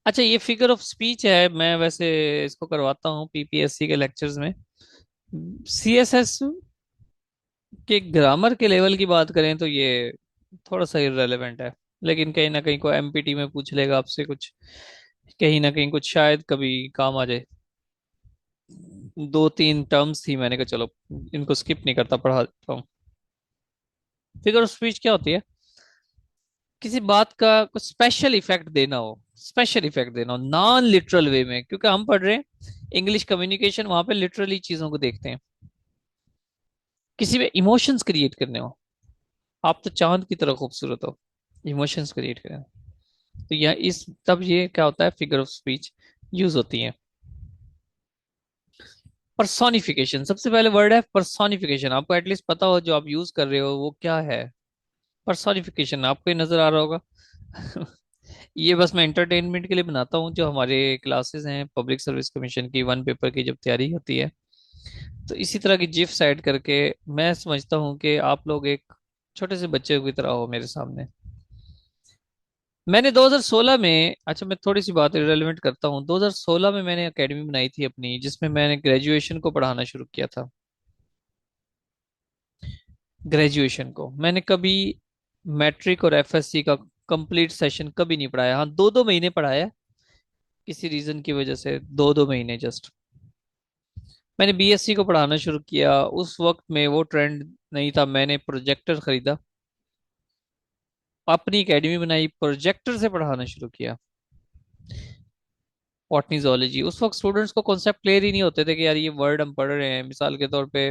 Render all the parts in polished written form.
अच्छा, ये figure of speech है, मैं वैसे इसको करवाता हूँ पीपीएससी के लेक्चर्स में। सीएसएस के ग्रामर के लेवल की बात करें तो ये थोड़ा सा इररेलेवेंट है, लेकिन कहीं ना कहीं को एमपीटी में पूछ लेगा आपसे कुछ, कहीं ना कहीं कुछ शायद कभी काम आ जाए। दो तीन टर्म्स थी, मैंने कहा चलो इनको स्किप नहीं करता, पढ़ा देता हूँ। फिगर ऑफ स्पीच क्या होती है? किसी बात का कुछ स्पेशल इफेक्ट देना हो, स्पेशल इफेक्ट देना हो नॉन लिटरल वे में, क्योंकि हम पढ़ रहे हैं इंग्लिश कम्युनिकेशन, वहां पे लिटरली चीजों को देखते हैं। किसी में इमोशंस क्रिएट करने हो, आप तो चांद की तरह खूबसूरत हो, इमोशंस क्रिएट करें, तो यह इस तब ये क्या होता है, फिगर ऑफ स्पीच यूज होती है। पर्सोनिफिकेशन, सबसे पहले वर्ड है पर्सोनिफिकेशन, आपको एटलीस्ट पता हो जो आप यूज कर रहे हो वो क्या है। पर्सोनिफिकेशन आपको ये नजर आ रहा होगा। ये बस मैं एंटरटेनमेंट के लिए बनाता हूँ, जो हमारे क्लासेस हैं पब्लिक सर्विस कमीशन की, वन पेपर की जब तैयारी होती है, तो इसी तरह की जिफ सेट करके मैं समझता हूँ कि आप लोग एक छोटे से बच्चे की तरह हो मेरे सामने। मैंने 2016 में, अच्छा मैं थोड़ी सी बात रिलेवेंट करता हूँ, 2016 में मैंने एकेडमी बनाई थी अपनी, जिसमें मैंने ग्रेजुएशन को पढ़ाना शुरू किया था। ग्रेजुएशन को मैंने कभी मैट्रिक और एफएससी का कंप्लीट सेशन कभी नहीं पढ़ाया, हाँ दो दो महीने पढ़ाया, किसी रीजन की वजह से दो दो महीने जस्ट। मैंने बीएससी को पढ़ाना शुरू किया, उस वक्त में वो ट्रेंड नहीं था, मैंने प्रोजेक्टर खरीदा, अपनी एकेडमी बनाई, प्रोजेक्टर से पढ़ाना शुरू किया। बॉटनी जूलॉजी, उस वक्त स्टूडेंट्स को कॉन्सेप्ट क्लियर ही नहीं होते थे कि यार ये वर्ड हम पढ़ रहे हैं, मिसाल के तौर पे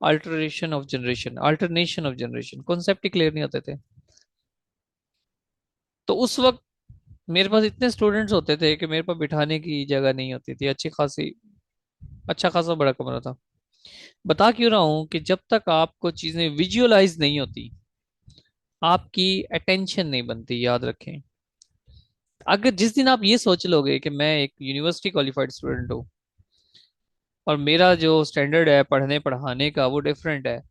alternation of generation, concept he clear नहीं होते थे। तो उस वक्त मेरे पास इतने स्टूडेंट्स होते थे कि मेरे पास बिठाने की जगह नहीं होती थी, अच्छी खासी, अच्छा खासा बड़ा कमरा था। बता क्यों रहा हूं कि जब तक आपको चीजें विजुअलाइज नहीं होती, आपकी अटेंशन नहीं बनती, याद रखें। अगर जिस दिन आप ये सोच लोगे कि मैं एक यूनिवर्सिटी क्वालिफाइड स्टूडेंट हूँ और मेरा जो स्टैंडर्ड है पढ़ने पढ़ाने का वो डिफरेंट है,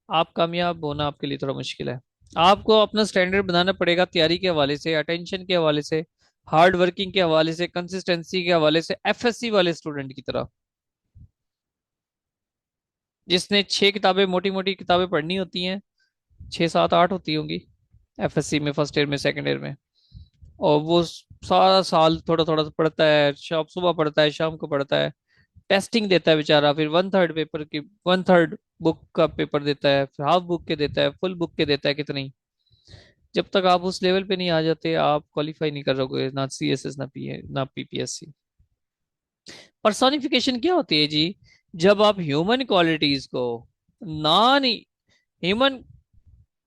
आप कामयाब होना आपके लिए थोड़ा मुश्किल है। आपको अपना स्टैंडर्ड बनाना पड़ेगा, तैयारी के हवाले से, अटेंशन के हवाले से, हार्ड वर्किंग के हवाले से, कंसिस्टेंसी के हवाले से, एफएससी वाले स्टूडेंट की तरह, जिसने छह किताबें, मोटी मोटी किताबें पढ़नी होती हैं, छह सात आठ होती होंगी एफएससी में, फर्स्ट ईयर में, सेकंड ईयर में, और वो सारा साल थोड़ा थोड़ा पढ़ता है, शाम सुबह पढ़ता है, शाम को पढ़ता है, टेस्टिंग देता है बेचारा, फिर वन थर्ड पेपर की, वन थर्ड बुक का पेपर देता है, फिर हाफ बुक के देता है, फुल बुक के देता है, कितनी। जब तक आप उस लेवल पे नहीं आ जाते, आप क्वालिफाई नहीं कर रहोगे, ना सीएसएस ना पी ना पीपीएससी। पर्सोनिफिकेशन क्या होती है जी? जब आप ह्यूमन क्वालिटीज को, नॉन ह्यूमन,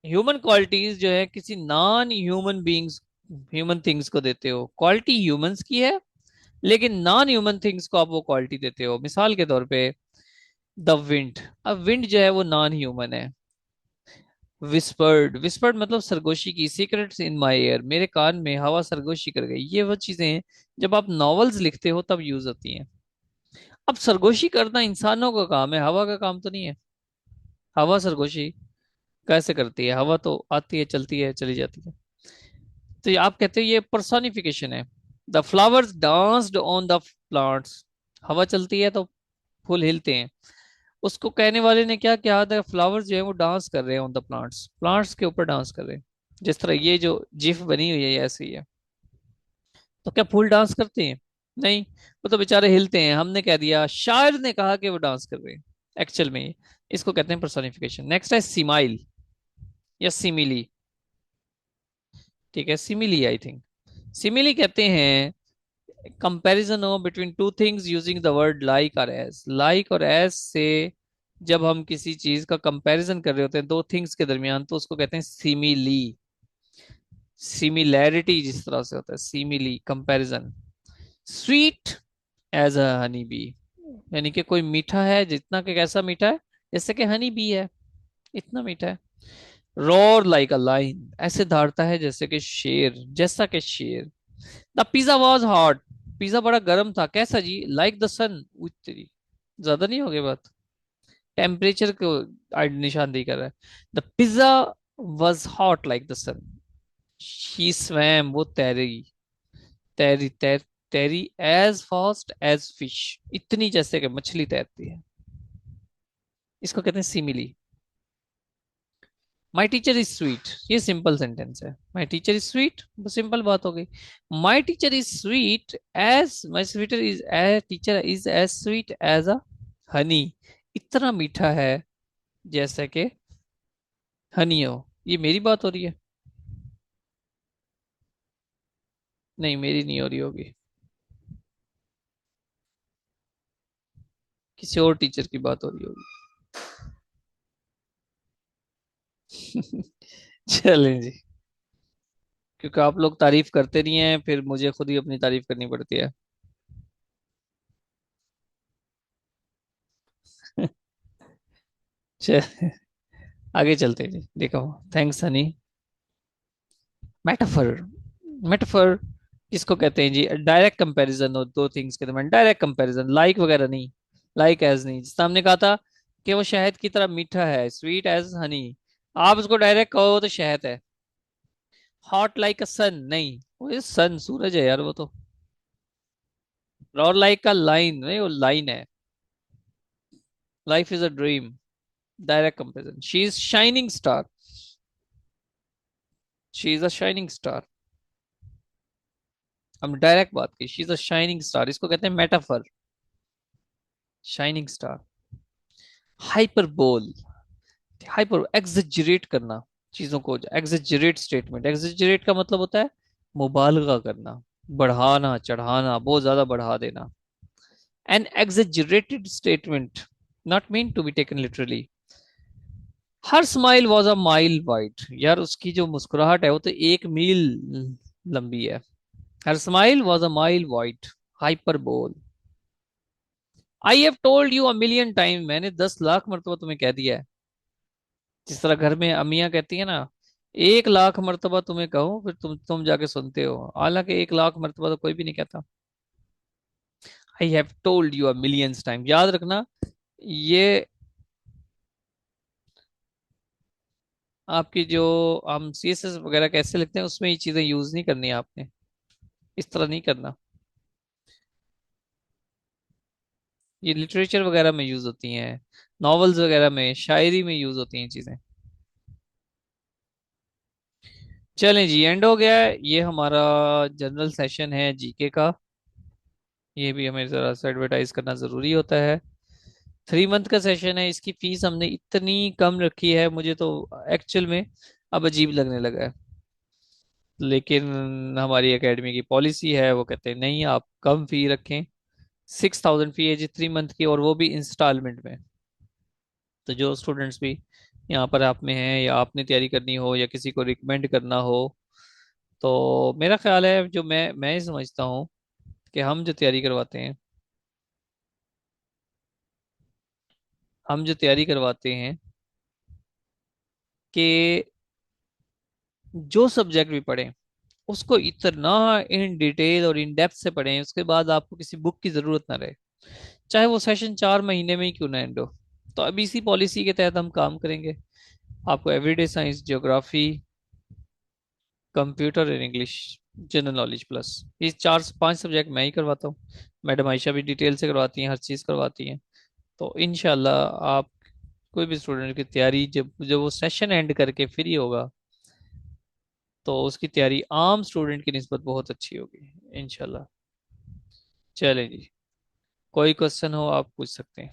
ह्यूमन क्वालिटीज जो है किसी non human beings, human things को देते हो, क्वालिटी ह्यूमंस की है, लेकिन नॉन ह्यूमन थिंग्स को आप वो क्वालिटी देते हो। मिसाल के तौर पे द विंड, अब विंड जो है वो नॉन ह्यूमन है। विस्पर्ड, विस्पर्ड मतलब सरगोशी की, सीक्रेट्स इन माई एयर, मेरे कान में हवा सरगोशी कर गई, ये वो चीजें हैं जब आप नॉवेल्स लिखते हो तब यूज होती हैं। अब सरगोशी करना इंसानों का काम है, हवा का काम तो नहीं है। हवा सरगोशी कैसे करती है? हवा तो आती है, चलती है, चली जाती है। तो ये आप कहते हो ये पर्सोनिफिकेशन है। The flowers danced on the plants, हवा चलती है तो फूल हिलते हैं, उसको कहने वाले ने क्या किया था, फ्लावर्स जो है वो डांस कर रहे हैं ऑन द प्लांट्स, प्लांट्स के ऊपर डांस कर रहे हैं। जिस तरह ये जो जिफ बनी हुई है ये ऐसी ही है। तो क्या फूल डांस करते हैं? नहीं, वो तो बेचारे हिलते हैं, हमने कह दिया, शायर ने कहा कि वो डांस कर रहे हैं। एक्चुअल में इसको कहते हैं पर्सोनिफिकेशन। नेक्स्ट है सिमाइल या सिमिली। ठीक है, सिमिली आई थिंक, सिमिली कहते हैं कंपैरिजन हो between two things using the word like और एज, लाइक और एज से जब हम किसी चीज का कंपैरिजन कर रहे होते हैं दो थिंग्स के दरमियान, तो उसको कहते हैं सिमिली। सिमिलैरिटी जिस तरह से होता है, simile comparison. Sweet as a honey bee, यानी कि कोई मीठा है, जितना कि कैसा मीठा है, जैसे कि हनी बी है, इतना मीठा है। रोर लाइक अ लाइन, ऐसे दहाड़ता है जैसे कि शेर, जैसा कि शेर। The pizza was hot, pizza बड़ा गर्म था, कैसा जी? लाइक द सन, तेरी ज्यादा नहीं हो गई बात, टेम्परेचर को निशानदेही कर रहा है। The pizza was hot like the sun, she swam, वो तैरी, तैरी तैर तैरी एज फास्ट एज फिश, इतनी जैसे कि मछली तैरती है। इसको कहते हैं simile. My teacher is sweet, ये सिंपल सेंटेंस है। My teacher is sweet, simple बात हो गई। My teacher is sweet as my sweeter is as teacher is as sweet as a honey, इतना मीठा है जैसे कि हनी हो। ये मेरी बात हो रही है? नहीं, मेरी नहीं हो रही होगी, किसी और टीचर की बात हो रही होगी। चलें जी। क्योंकि आप लोग तारीफ करते नहीं हैं, फिर मुझे खुद ही अपनी तारीफ करनी पड़ती है। चल, आगे चलते हैं जी। देखो, थैंक्स हनी। मेटाफर। मेटाफर किसको कहते हैं जी? डायरेक्ट कंपैरिजन हो दो थिंग्स के दरमियान, डायरेक्ट कंपैरिजन, लाइक वगैरह नहीं। लाइक एज नहीं, जिस हमने कहा था कि वो शहद की तरह मीठा है, स्वीट एज हनी, आप उसको डायरेक्ट कहो तो शहद है। हॉट लाइक अ सन, नहीं, वो सन सूरज है यार वो तो। और लाइक का लाइन नहीं, वो लाइन है। Life is a dream, direct comparison. She is shining star, she is a shining star. हम डायरेक्ट बात की, she is a shining star, इसको कहते हैं metaphor, shining star. Hyperbole, hyper exaggerate करना चीजों को, एग्जेजरेट स्टेटमेंट, एग्जेजरेट का मतलब होता है मुबालगा करना, बढ़ाना चढ़ाना, बहुत ज्यादा बढ़ा देना। An exaggerated statement not mean to be taken literally. हर smile was a mile wide, यार उसकी जो मुस्कुराहट है वो तो 1 मील लंबी है। हर smile was a mile wide, hyperbole. I have told you a million time, मैंने 10 लाख मरतबा तुम्हें कह दिया है। जिस तरह घर में अम्मियां कहती है ना, 1 लाख मरतबा तुम्हें कहूं फिर तुम जाके सुनते हो, हालांकि 1 लाख मरतबा तो कोई भी नहीं कहता। I have told you a millions time, याद रखना। ये आपकी जो हम सीएसएस वगैरह कैसे लिखते हैं उसमें ये चीजें यूज नहीं करनी है आपने, इस तरह नहीं करना। ये लिटरेचर वगैरह में यूज होती हैं, नॉवेल्स वगैरह में, शायरी में यूज होती हैं चीजें। चलें जी, एंड हो गया है ये हमारा जनरल सेशन है जीके का। ये भी हमें जरा सा एडवर्टाइज करना जरूरी होता है। 3 मंथ का सेशन है, इसकी फीस हमने इतनी कम रखी है, मुझे तो एक्चुअल में अब अजीब लगने लगा है। लेकिन हमारी एकेडमी की पॉलिसी है, वो कहते हैं नहीं आप कम फी रखें। 6,000 फी है जी 3 मंथ की, और वो भी इंस्टॉलमेंट में। तो जो स्टूडेंट्स भी यहाँ पर आप में हैं, या आपने तैयारी करनी हो, या किसी को रिकमेंड करना हो, तो मेरा ख्याल है, जो मैं ये समझता हूँ कि हम जो तैयारी करवाते हैं, हम जो तैयारी करवाते हैं कि जो सब्जेक्ट भी पढ़ें उसको इतना इन डिटेल और इन डेप्थ से पढ़ें, उसके बाद आपको किसी बुक की जरूरत ना रहे, चाहे वो सेशन 4 महीने में ही क्यों ना एंड हो। तो अब इसी पॉलिसी के तहत हम काम करेंगे। आपको everyday science, geography, computer and English, general knowledge plus, ये 4 से 5 सब्जेक्ट मैं ही करवाता हूँ। मैडम आयशा भी डिटेल से करवाती हैं, हर चीज़ करवाती हैं। तो इनशाला आप, कोई भी स्टूडेंट की तैयारी जब जब वो सेशन एंड करके फ्री होगा, तो उसकी तैयारी आम स्टूडेंट की निस्बत बहुत अच्छी होगी इंशाल्लाह। चलें जी, कोई क्वेश्चन हो आप पूछ सकते हैं।